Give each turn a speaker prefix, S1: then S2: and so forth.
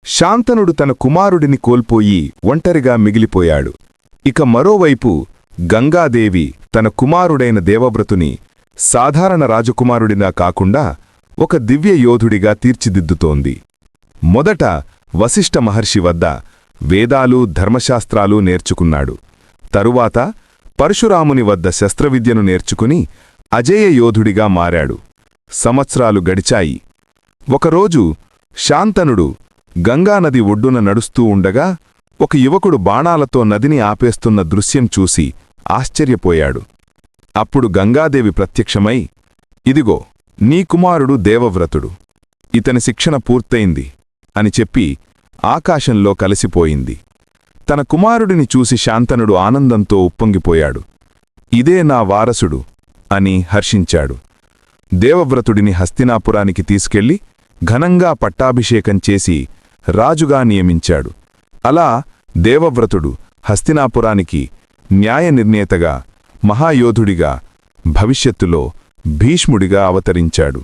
S1: శాంతనుడు తన కుమారుడిని కోల్పోయి ఒంటరిగా మిగిలిపోయాడు. ఇక మరోవైపు గంగాదేవి తన కుమారుడైన దేవవ్రతుని సాధారణ రాజకుమారుడిగా కాకుండా ఒక దివ్య యోధుడిగా తీర్చిదిద్దుతోంది. మొదట వశిష్ఠ మహర్షి వద్ద వేదాలు ధర్మశాస్త్రాలు నేర్చుకున్నాడు. తరువాత పరశురాముని వద్ద శస్త్రవిద్యను నేర్చుకుని అజేయ యోధుడిగా మారాడు. సంవత్సరాలు గడిచాయి. ఒకరోజు శాంతనుడు గంగానది ఒడ్డున నడుస్తూ ఉండగా ఒక యువకుడు బాణాలతో నదిని ఆపేస్తున్న దృశ్యం చూసి ఆశ్చర్యపోయాడు. అప్పుడు గంగాదేవి ప్రత్యక్షమై, "ఇదిగో నీ కుమారుడు దేవవ్రతుడు. ఇతని శిక్షణ పూర్తయింది" అని చెప్పి ఆకాశంలో కలిసిపోయింది. తన కుమారుడిని చూసి శాంతనుడు ఆనందంతో ఉప్పొంగిపోయాడు. "ఇదే నా వారసుడు" అని హర్షించాడు. దేవవ్రతుడిని హస్తినాపురానికి తీసుకెళ్లి ఘనంగా పట్టాభిషేకం చేసి రాజుగా నియమించాడు. అలా దేవవ్రతుడు హస్తినాపురానికి న్యాయనిర్ణేతగా, మహాయోధుడిగా, భవిష్యత్తులో భీష్ముడిగా అవతరించాడు.